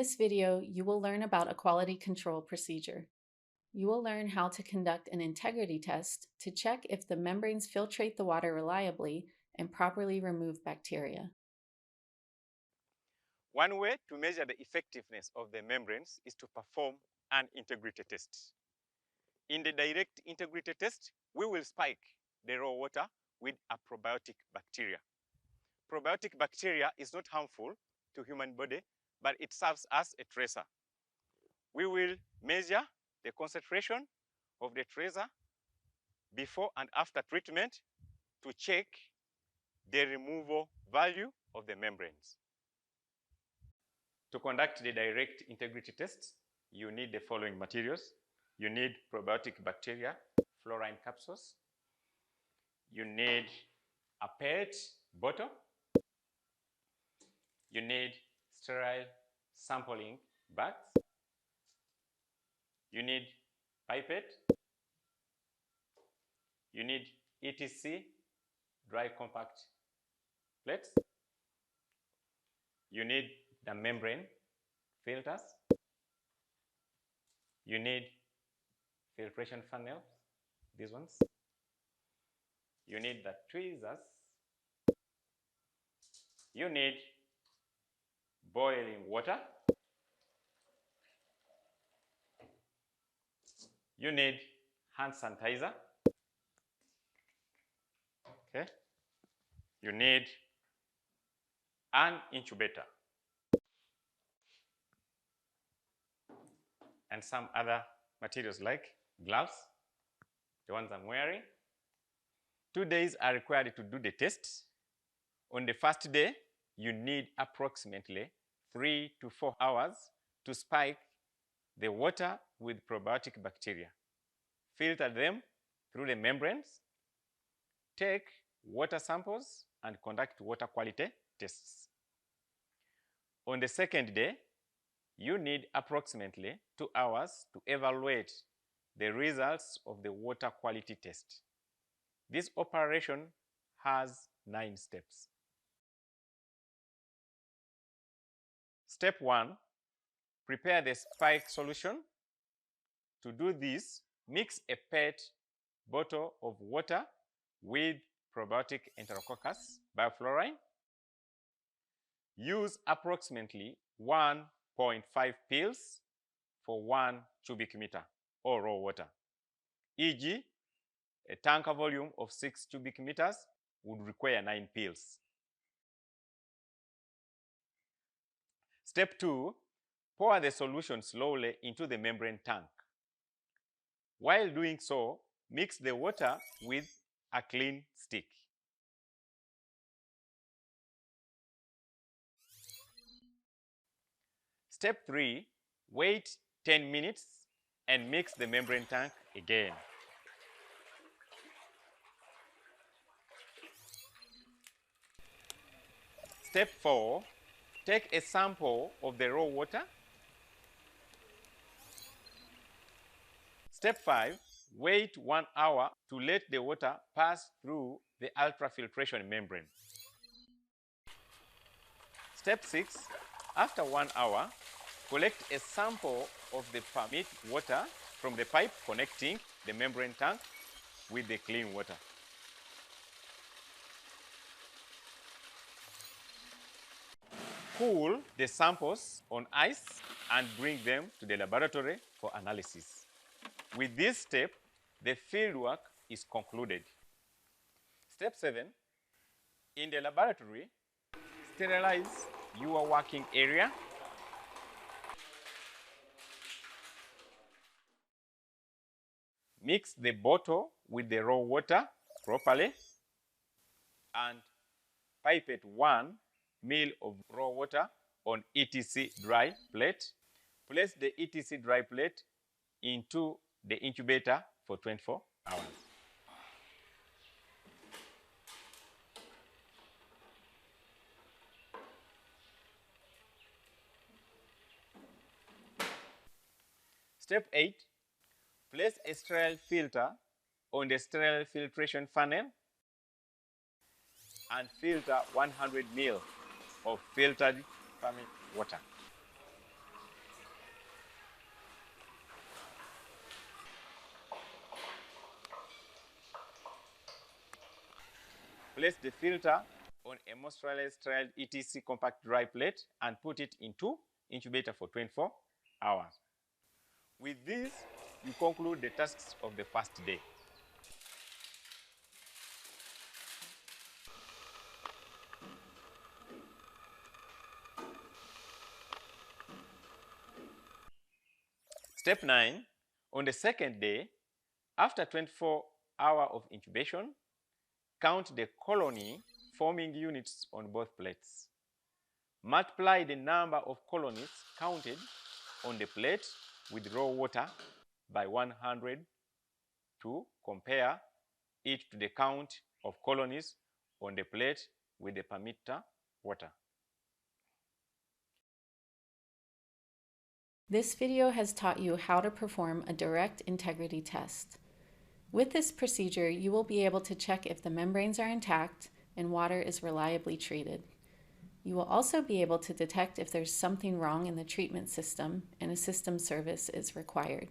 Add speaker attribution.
Speaker 1: this video, you will learn about a quality control procedure. You will learn how to conduct an integrity test to check if the membranes filtrate the water reliably and properly remove bacteria.
Speaker 2: One way to measure the effectiveness of the membranes is to perform an integrity test. In the direct integrity test, we will spike the raw water with a probiotic bacteria. Probiotic bacteria is not harmful to human body, but it serves as a tracer. We will measure the concentration of the tracer before and after treatment to check the removal value of the membranes. To conduct the direct integrity test, you need the following materials. You need probiotic bacteria, fluorine capsules. You need a PET bottle. You need sterile sampling bags. You need pipette. You need ETC dry compact plates. You need the membrane filters. You need filtration funnels, these ones. You need the tweezers. You need boiling water. You need hand sanitizer. Okay. You need an incubator and some other materials like gloves, the ones I'm wearing. 2 days are required to do the test. On the first day, you need approximately 3 to 4 hours to spike the water with probiotic bacteria. Filter them through the membranes, take water samples, and conduct water quality tests. On the second day, you need approximately 2 hours to evaluate the results of the water quality test. This operation has 9 steps. Step 1, prepare the spike solution. To do this, mix a PET bottle of water with probiotic enterococcus bioflorine. Use approximately 1.5 pills for 1 cubic meter of raw water. E.g., a tanker volume of 6 cubic meters would require 9 pills. Step 2, pour the solution slowly into the membrane tank. While doing so, mix the water with a clean stick. Step 3, wait 10 minutes and mix the membrane tank again. Step 4, take a sample of the raw water. Step 5, wait 1 hour to let the water pass through the ultrafiltration membrane. Step 6, after 1 hour, collect a sample of the permit water from the pipe connecting the membrane tank with the clean water. Cool the samples on ice and bring them to the laboratory for analysis. With this step, the fieldwork is concluded. Step 7, in the laboratory, sterilize your working area. Mix the bottle with the raw water properly and pipette 1 ml of raw water on ETC dry plate. Place the ETC dry plate into the incubator for 24 hours. Step 8, place a sterile filter on the sterile filtration funnel and filter 100 ml of filtered permit water. Place the filter on a moisturized trial ETC compact dry plate and put it into incubator for 24 hours. With this, you conclude the tasks of the first day. Step 9, on the second day, after 24 hours of incubation, count the colony forming units on both plates. Multiply the number of colonies counted on the plate with raw water by 100 to compare it to the count of colonies on the plate with the permeter water.
Speaker 1: This video has taught you how to perform a direct integrity test. With this procedure, you will be able to check if the membranes are intact and water is reliably treated. You will also be able to detect if there's something wrong in the treatment system and a system service is required.